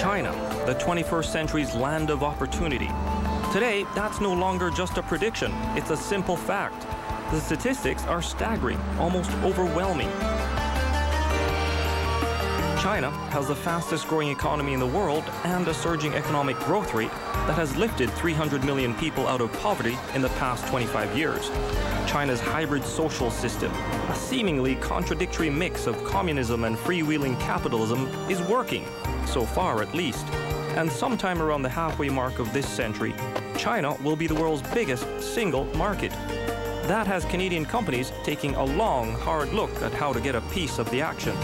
China, the 21st century's land of opportunity. Today, that's no longer just a prediction, it's a simple fact. The statistics are staggering, almost overwhelming. China has the fastest growing economy in the world and a surging economic growth rate that has lifted 300 million people out of poverty in the past 25 years. China's hybrid social system, a seemingly contradictory mix of communism and freewheeling capitalism, is working, so far at least. And sometime around the halfway mark of this century, China will be the world's biggest single market. That has Canadian companies taking a long, hard look at how to get a piece of the action.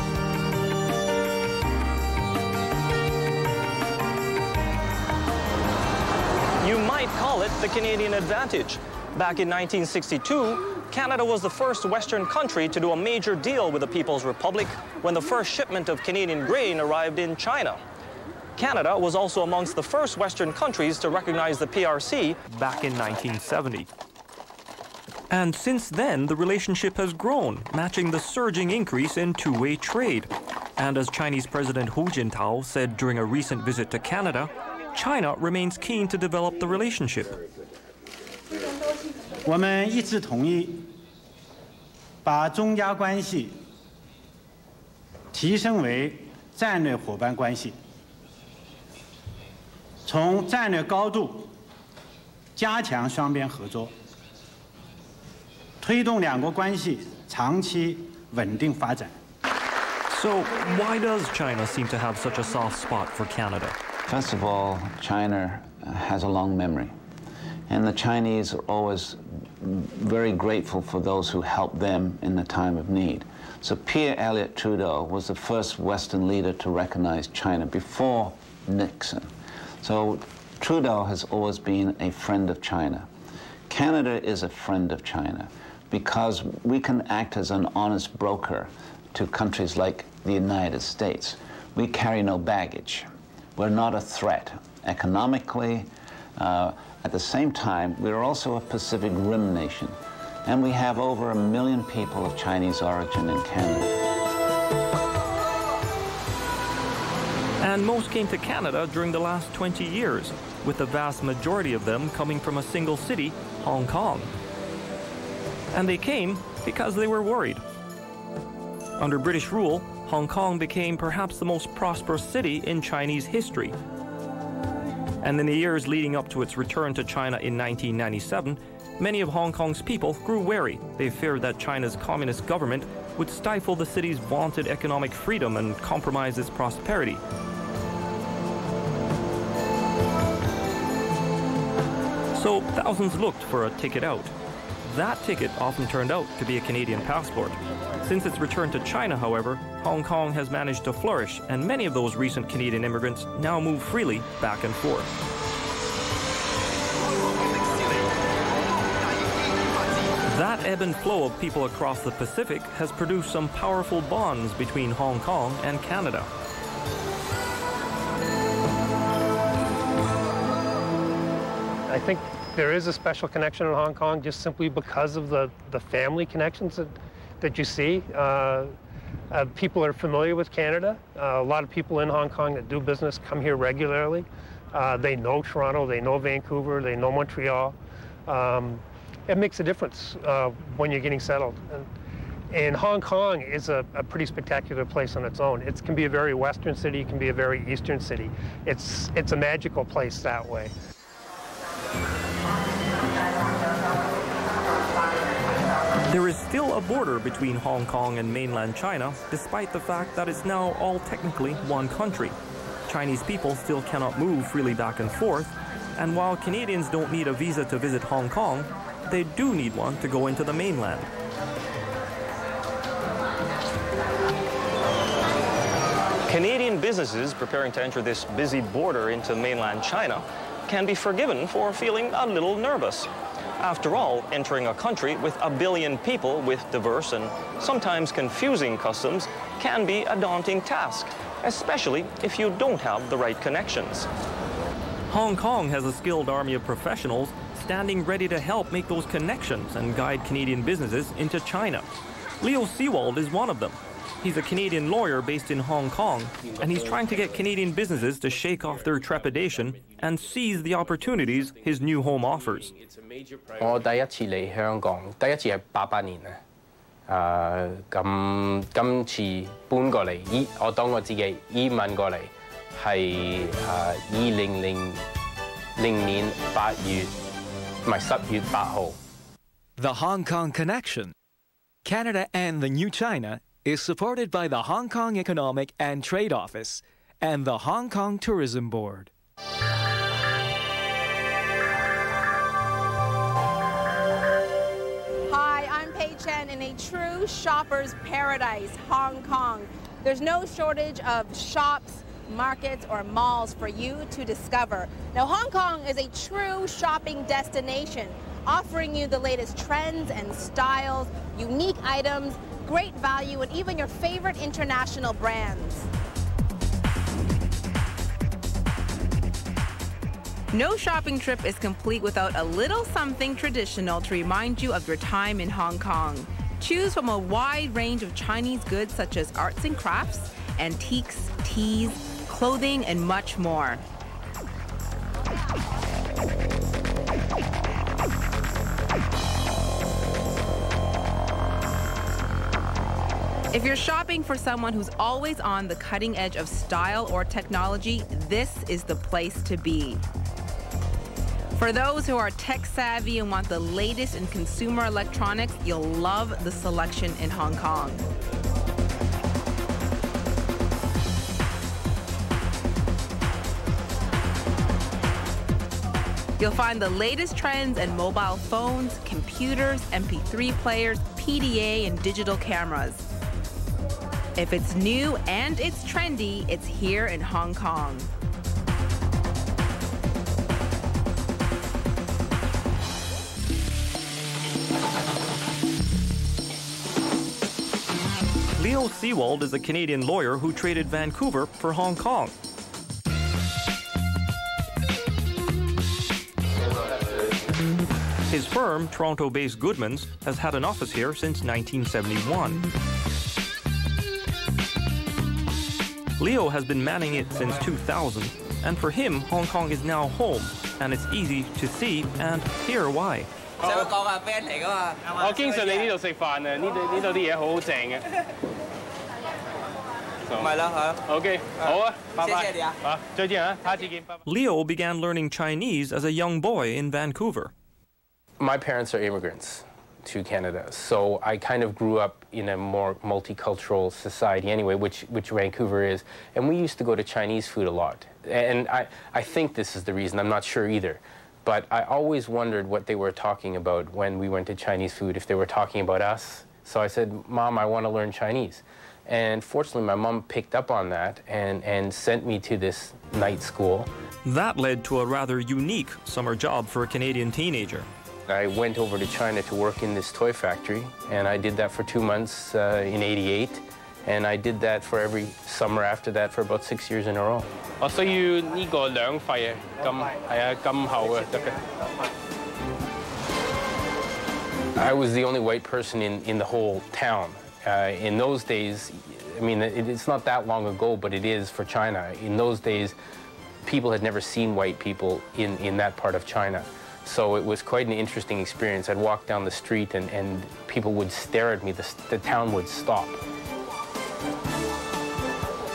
You might call it the Canadian advantage. Back in 1962, Canada was the first Western country to do a major deal with the People's Republic when the first shipment of Canadian grain arrived in China. Canada was also amongst the first Western countries to recognize the PRC back in 1970. And since then, the relationship has grown, matching the surging increase in two-way trade. And as Chinese President Hu Jintao said during a recent visit to Canada, China remains keen to develop the relationship. 我们一致同意把中加关系提升为战略伙伴关系，从战略高度加强双边合作，推动两国关系长期稳定发展。 So why does China seem to have such a soft spot for Canada? First of all, China has a long memory. And the Chinese are always very grateful for those who help them in the time of need. So Pierre Elliott Trudeau was the first Western leader to recognize China before Nixon. So Trudeau has always been a friend of China. Canada is a friend of China because we can act as an honest broker to countries like the United States. We carry no baggage. We're not a threat economically. At the same time, we're also a Pacific Rim nation, and we have over 1 million people of Chinese origin in Canada. And most came to Canada during the last 20 years, with the vast majority of them coming from a single city, Hong Kong. And they came because they were worried. Under British rule, Hong Kong became perhaps the most prosperous city in Chinese history. And in the years leading up to its return to China in 1997, many of Hong Kong's people grew wary. They feared that China's communist government would stifle the city's vaunted economic freedom and compromise its prosperity. So thousands looked for a ticket out. That ticket often turned out to be a Canadian passport. Since its return to China, however, Hong Kong has managed to flourish, and many of those recent Canadian immigrants now move freely back and forth. That ebb and flow of people across the Pacific has produced some powerful bonds between Hong Kong and Canada. I think there is a special connection in Hong Kong just simply because of the family connections that you see. People are familiar with Canada. A lot of people in Hong Kong that do business come here regularly. They know Toronto, they know Vancouver, they know Montreal. It makes a difference when you're getting settled. And Hong Kong is a pretty spectacular place on its own. It can be a very Western city, it can be a very Eastern city. It's a magical place that way. There is still a border between Hong Kong and mainland China, despite the fact that it's now all technically one country. Chinese people still cannot move freely back and forth, and while Canadians don't need a visa to visit Hong Kong, they do need one to go into the mainland. Canadian businesses preparing to enter this busy border into mainland China can be forgiven for feeling a little nervous. After all, entering a country with 1 billion people with diverse and sometimes confusing customs can be a daunting task, especially if you don't have the right connections. Hong Kong has a skilled army of professionals standing ready to help make those connections and guide Canadian businesses into China. Leo Seawald is one of them. He's a Canadian lawyer based in Hong Kong, and he's trying to get Canadian businesses to shake off their trepidation and seize the opportunities his new home offers. 我第一次嚟香港，第一次係88年啊。咁今次搬過嚟，我當我自己移民過嚟係2000年8月，唔係10月8號。The Hong Kong Connection, Canada and the New China, is supported by the Hong Kong Economic and Trade Office and the Hong Kong Tourism Board. Hi, I'm Pei Chen in a true shopper's paradise, Hong Kong. There's no shortage of shops, markets, or malls for you to discover. Now, Hong Kong is a true shopping destination, offering you the latest trends and styles, unique items, great value, and even your favorite international brands. No shopping trip is complete without a little something traditional to remind you of your time in Hong Kong. Choose from a wide range of Chinese goods such as arts and crafts, antiques, teas, clothing, and much more. If you're shopping for someone who's always on the cutting edge of style or technology, this is the place to be. For those who are tech savvy and want the latest in consumer electronics, you'll love the selection in Hong Kong. You'll find the latest trends in mobile phones, computers, MP3 players, PDA, and digital cameras. If it's new and it's trendy, it's here in Hong Kong. Leo Seawald is a Canadian lawyer who traded Vancouver for Hong Kong. His firm, Toronto-based Goodmans, has had an office here since 1971. Leo has been manning it since 2000, and for him, Hong Kong is now home, and it's easy to see and hear why. 我經常嚟呢度食飯啊，呢度啲嘢好好正嘅。咪啦嚇。OK，好啊，拜拜。謝謝你啊。好，再見啊，下次見，拜拜。 Leo began learning Chinese as a young boy in Vancouver. My parents are immigrants to Canada, so I kind of grew up in a more multicultural society anyway, which Vancouver is, and we used to go to Chinese food a lot. And I think this is the reason, I'm not sure either. But I always wondered what they were talking about when we went to Chinese food, if they were talking about us. So I said, Mom, I want to learn Chinese. And fortunately, my mom picked up on that and sent me to this night school. That led to a rather unique summer job for a Canadian teenager. I went over to China to work in this toy factory, and I did that for 2 months in '88. And I did that for every summer after that for about 6 years in a row. 我需要呢個2塊啊，咁厚啊，得嘅。I was the only white person in the whole town. In those days, I mean, it's not that long ago, but it is for China. In those days, people had never seen white people in that part of China. So it was quite an interesting experience. I'd walk down the street and people would stare at me. The town would stop.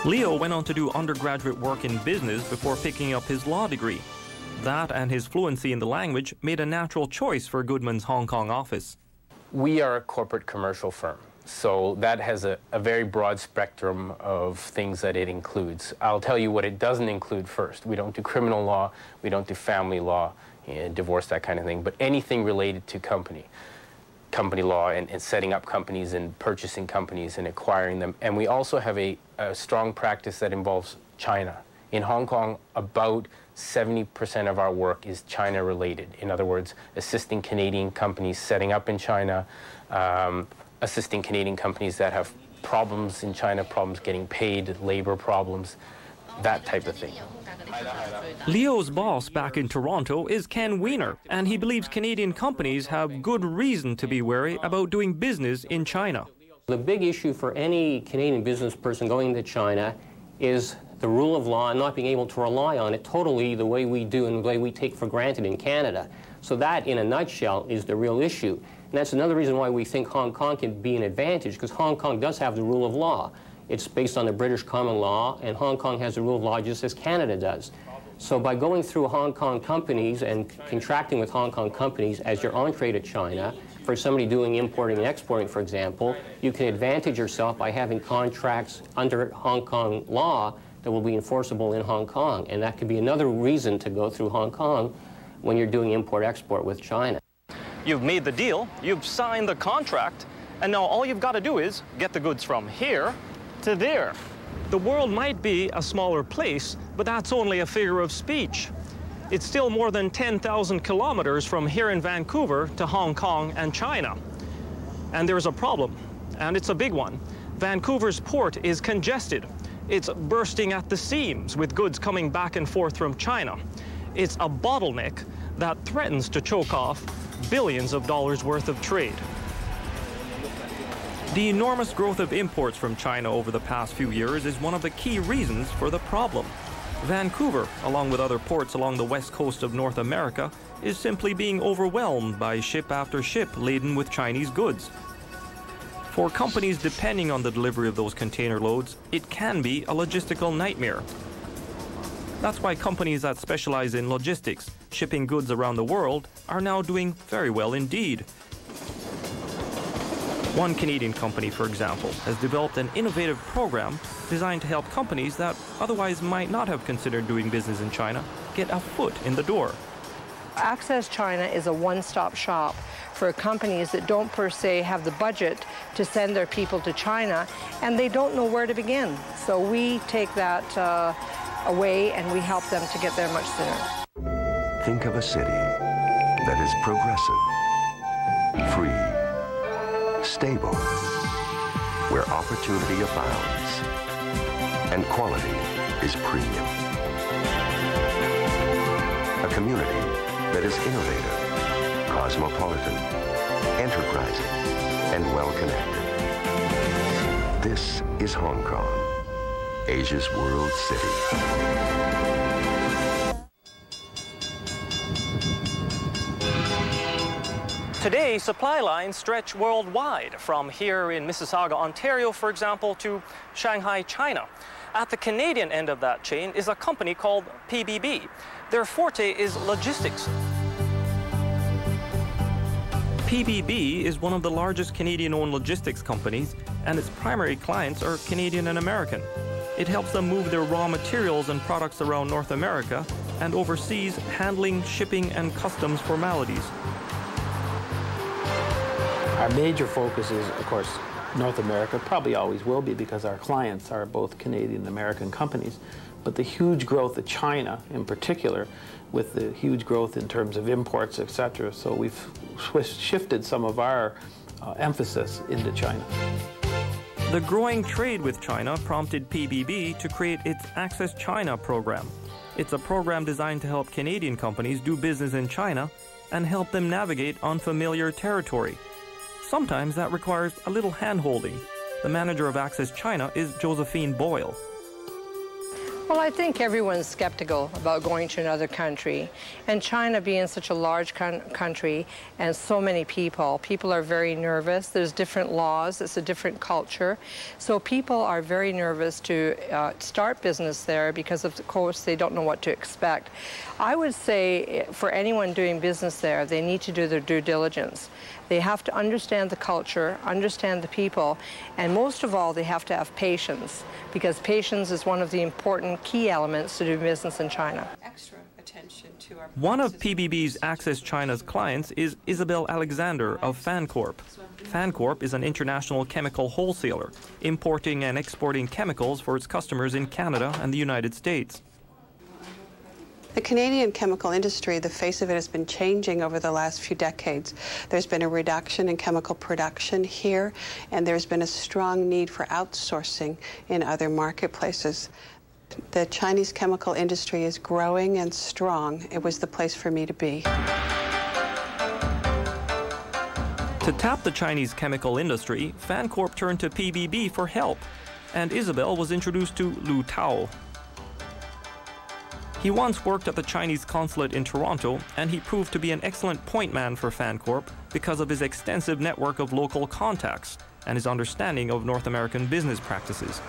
Leo went on to do undergraduate work in business before picking up his law degree. That and his fluency in the language made a natural choice for Goodman's Hong Kong office. We are a corporate commercial firm, so that has a very broad spectrum of things that it includes. I'll tell you what it doesn't include first. We don't do criminal law, we don't do family law, divorce, that kind of thing, but anything related to company law and setting up companies and purchasing companies and acquiring them. And we also have a strong practice that involves China. In Hong Kong, about 70% of our work is China related. In other words, assisting Canadian companies setting up in China, assisting Canadian companies that have problems in China, problems getting paid, labor problems, that type of thing. Leo's boss back in Toronto is Ken Wiener, and he believes Canadian companies have good reason to be wary about doing business in China. The big issue for any Canadian business person going to China is the rule of law and not being able to rely on it totally the way we do and the way we take for granted in Canada. So that, in a nutshell, is the real issue. And that's another reason why we think Hong Kong can be an advantage, because Hong Kong does have the rule of law. It's based on the British common law, and Hong Kong has the rule of law just as Canada does. So by going through Hong Kong companies and contracting with Hong Kong companies as your entree to China, for somebody doing importing and exporting, for example, you can advantage yourself by having contracts under Hong Kong law that will be enforceable in Hong Kong. And that could be another reason to go through Hong Kong when you're doing import-export with China. You've made the deal, you've signed the contract, and now all you've got to do is get the goods from here to there. The world might be a smaller place, but that's only a figure of speech. It's still more than 10,000 kilometers from here in Vancouver to Hong Kong and China. And there's a problem, and it's a big one. Vancouver's port is congested. It's bursting at the seams with goods coming back and forth from China. It's a bottleneck that threatens to choke off billions of dollars worth of trade. The enormous growth of imports from China over the past few years is one of the key reasons for the problem. Vancouver, along with other ports along the west coast of North America, is simply being overwhelmed by ship after ship laden with Chinese goods. For companies depending on the delivery of those container loads, it can be a logistical nightmare. That's why companies that specialize in logistics, shipping goods around the world, are now doing very well indeed. One Canadian company, for example, has developed an innovative program designed to help companies that otherwise might not have considered doing business in China get a foot in the door. Access China is a one-stop shop for companies that don't per se have the budget to send their people to China, and they don't know where to begin. So we take that away and we help them to get there much sooner. Think of a city that is progressive, free, stable, where opportunity abounds and quality is premium. A community that is innovative, cosmopolitan, enterprising, and well-connected. This is Hong Kong, Asia's World City. Today, supply lines stretch worldwide, from here in Mississauga, Ontario, for example, to Shanghai, China. At the Canadian end of that chain is a company called PBB. Their forte is logistics. PBB is one of the largest Canadian-owned logistics companies, and its primary clients are Canadian and American. It helps them move their raw materials and products around North America and oversees handling, shipping, and customs formalities. Our major focus is, of course, North America, probably always will be because our clients are both Canadian and American companies. But the huge growth of China in particular, with the huge growth in terms of imports, etc. So we've shifted some of our emphasis into China. The growing trade with China prompted PBB to create its Access China program. It's a program designed to help Canadian companies do business in China and help them navigate unfamiliar territory. Sometimes that requires a little hand-holding. The manager of Access China is Josephine Boyle. Well, I think everyone's skeptical about going to another country. And China being such a large country and so many people are very nervous. There's different laws. It's a different culture. So people are very nervous to start business there because, of course, they don't know what to expect. I would say for anyone doing business there, they need to do their due diligence. They have to understand the culture, understand the people, and most of all, they have to have patience, because patience is one of the important key elements to do business in China. Extra attention to our One of PBB's Access China's clients is Isabel Alexander of FanCorp. FanCorp is an international chemical wholesaler, importing and exporting chemicals for its customers in Canada and the United States. The Canadian chemical industry, the face of it has been changing over the last few decades. There's been a reduction in chemical production here, and there's been a strong need for outsourcing in other marketplaces. The Chinese chemical industry is growing and strong. It was the place for me to be. To tap the Chinese chemical industry, FanCorp turned to PBB for help, and Isabel was introduced to Lu Tao. He once worked at the Chinese consulate in Toronto, and he proved to be an excellent point man for FanCorp because of his extensive network of local contacts and his understanding of North American business practices.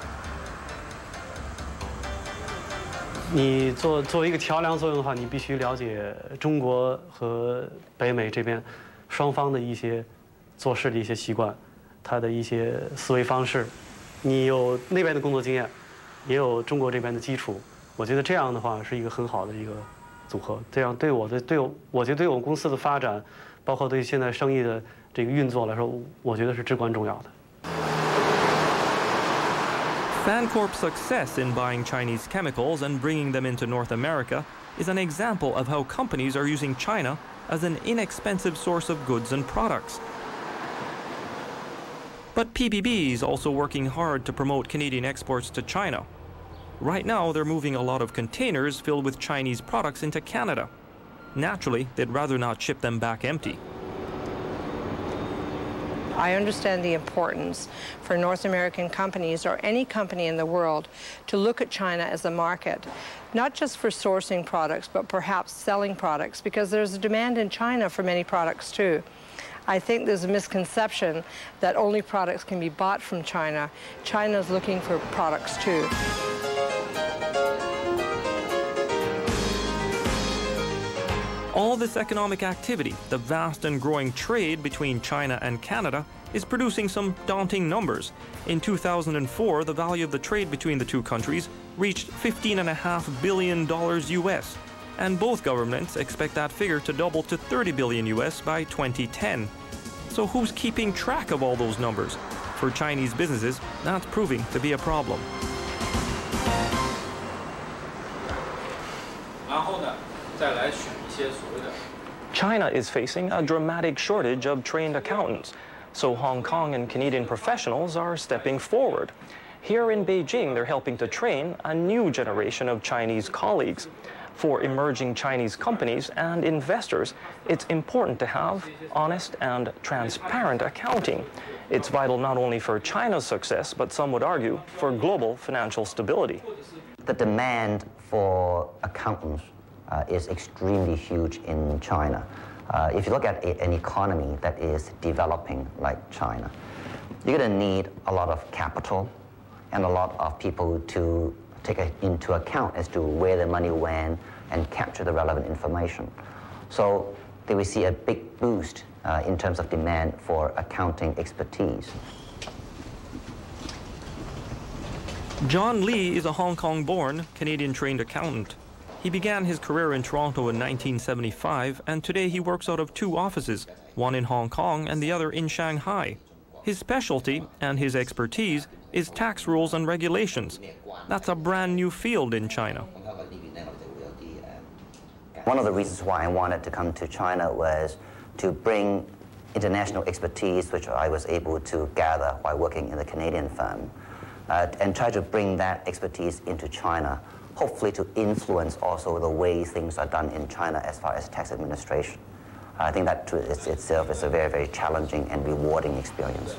你作为一个桥梁作用的话，你必须了解中国和北美这边双方的一些做事的一些习惯，他的一些思维方式。你有那边的工作经验，也有中国这边的基础。我觉得这样的话是一个很好的一个组合。这样我觉得对我们公司的发展，包括对现在生意的这个运作来说，我觉得是至关重要的。 FanCorp's success in buying Chinese chemicals and bringing them into North America is an example of how companies are using China as an inexpensive source of goods and products. But PBB is also working hard to promote Canadian exports to China. Right now, they're moving a lot of containers filled with Chinese products into Canada. Naturally, they'd rather not ship them back empty. I understand the importance for North American companies or any company in the world to look at China as a market, not just for sourcing products, but perhaps selling products, because there's a demand in China for many products too. I think there's a misconception that only products can be bought from China. China's looking for products too. All this economic activity, the vast and growing trade between China and Canada, is producing some daunting numbers. In 2004, the value of the trade between the two countries reached $15.5 billion US, and both governments expect that figure to double to $30 billion US by 2010. So who's keeping track of all those numbers? For Chinese businesses, that's proving to be a problem. China is facing a dramatic shortage of trained accountants, so Hong Kong and Canadian professionals are stepping forward. Here in Beijing, they're helping to train a new generation of Chinese colleagues. For emerging Chinese companies and investors, it's important to have honest and transparent accounting. It's vital not only for China's success, but some would argue for global financial stability. The demand for accountants is extremely huge in China. If you look at an economy that is developing like China, you're going to need a lot of capital and a lot of people to take into account as to where the money went and capture the relevant information. So they will see a big boost in terms of demand for accounting expertise. John Lee is a Hong Kong-born, Canadian-trained accountant. He began his career in Toronto in 1975, and today he works out of two offices, one in Hong Kong and the other in Shanghai. His specialty and his expertise is tax rules and regulations. That's a brand new field in China. One of the reasons why I wanted to come to China was to bring international expertise, which I was able to gather while working in the Canadian firm, and try to bring that expertise into China, hopefully to influence also the way things are done in China as far as tax administration. I think that itself is a very, very challenging and rewarding experience.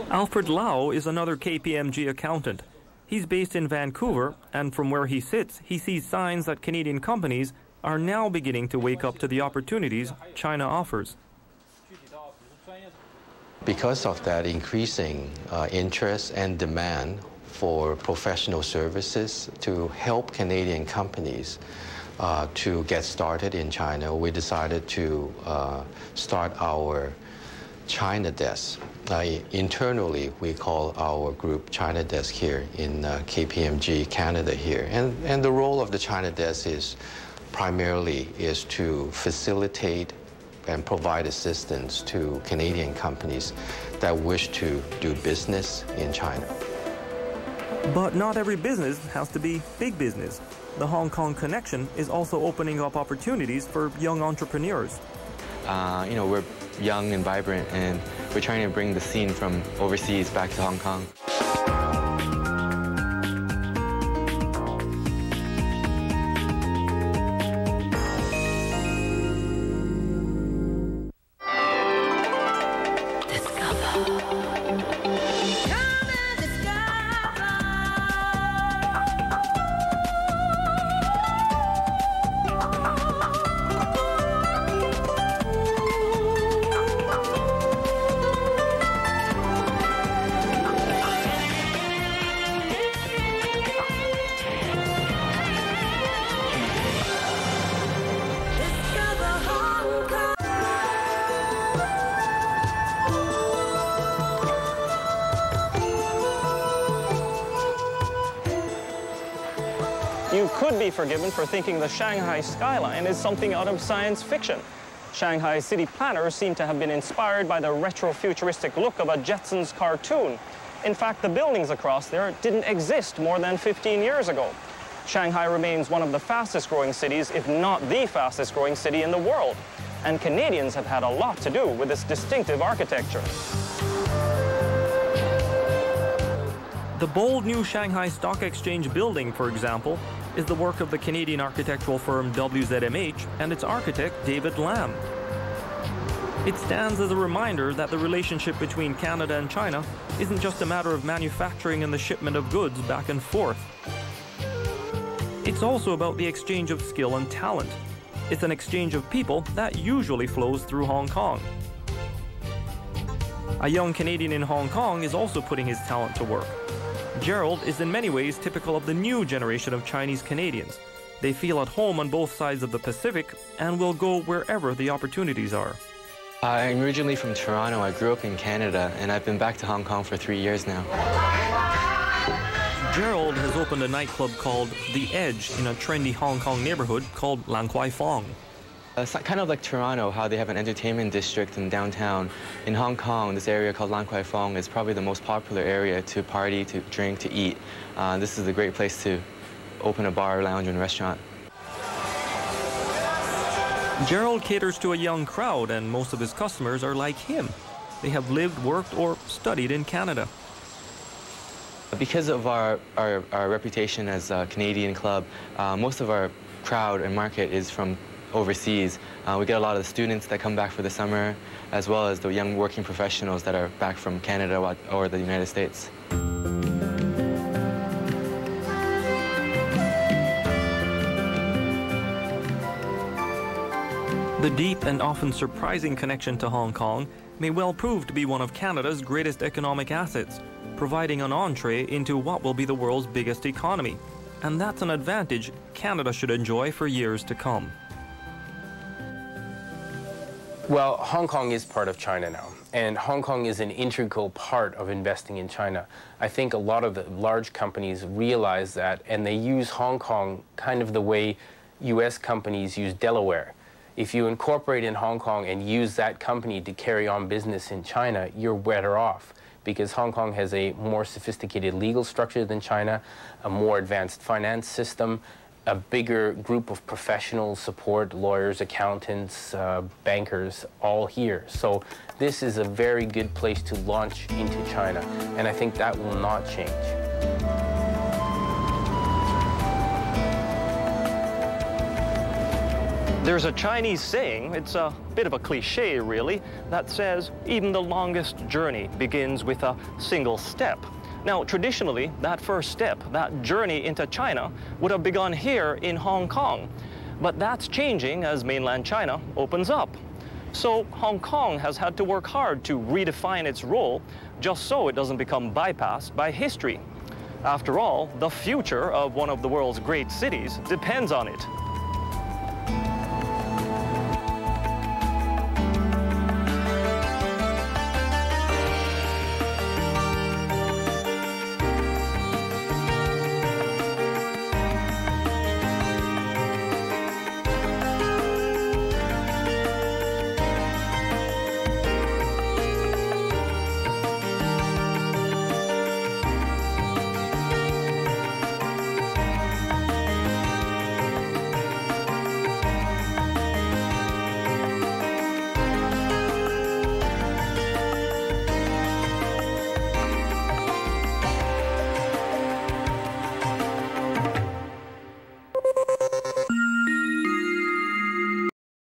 Alfred Lau is another KPMG accountant. He's based in Vancouver, and from where he sits, he sees signs that Canadian companies are now beginning to wake up to the opportunities China offers. Because of that increasing interest and demand for professional services to help Canadian companies to get started in China, we decided to start our China desk. Internally, we call our group China Desk here in KPMG Canada here. And the role of the China Desk is primarily to facilitate and provide assistance to Canadian companies that wish to do business in China. But not every business has to be big business. The Hong Kong connection is also opening up opportunities for young entrepreneurs. We're young and vibrant, and we're trying to bring the scene from overseas back to Hong Kong. You could be forgiven for thinking the Shanghai skyline is something out of science fiction. Shanghai city planners seem to have been inspired by the retro-futuristic look of a Jetsons cartoon. In fact, the buildings across there didn't exist more than 15 years ago. Shanghai remains one of the fastest-growing cities, if not the fastest-growing city in the world. And Canadians have had a lot to do with its distinctive architecture. The bold new Shanghai Stock Exchange building, for example, is the work of the Canadian architectural firm WZMH and its architect, David Lam. It stands as a reminder that the relationship between Canada and China isn't just a matter of manufacturing and the shipment of goods back and forth. It's also about the exchange of skill and talent. It's an exchange of people that usually flows through Hong Kong. A young Canadian in Hong Kong is also putting his talent to work. Gerald is in many ways typical of the new generation of Chinese Canadians. They feel at home on both sides of the Pacific and will go wherever the opportunities are. I'm originally from Toronto. I grew up in Canada, and I've been back to Hong Kong for 3 years now. Gerald has opened a nightclub called The Edge in a trendy Hong Kong neighborhood called Lan Kwai Fong. It's kind of like Toronto, how they have an entertainment district in downtown. In Hong Kong, this area called Lan Kwai Fong is probably the most popular area to party, to drink, to eat. This is a great place to open a bar, lounge, and restaurant. Gerald caters to a young crowd, and most of his customers are like him. They have lived, worked, or studied in Canada. Because of our reputation as a Canadian club, most of our crowd and market is from overseas. We get a lot of the students that come back for the summer, as well as the young working professionals that are back from Canada or the United States. The deep and often surprising connection to Hong Kong may well prove to be one of Canada's greatest economic assets, providing an entree into what will be the world's biggest economy. And that's an advantage Canada should enjoy for years to come. Well, Hong Kong is part of China now, and Hong Kong is an integral part of investing in China. I think a lot of the large companies realize that, and they use Hong Kong kind of the way US companies use Delaware. If you incorporate in Hong Kong and use that company to carry on business in China, you're better off, because Hong Kong has a more sophisticated legal structure than China, a more advanced finance system, a bigger group of professionals, support, lawyers, accountants, bankers, all here. So this is a very good place to launch into China, and I think that will not change. There's a Chinese saying, it's a bit of a cliche really, that says even the longest journey begins with a single step. Now, traditionally, that first step, that journey into China, would have begun here in Hong Kong. But that's changing as mainland China opens up. So Hong Kong has had to work hard to redefine its role, just so it doesn't become bypassed by history. After all, the future of one of the world's great cities depends on it.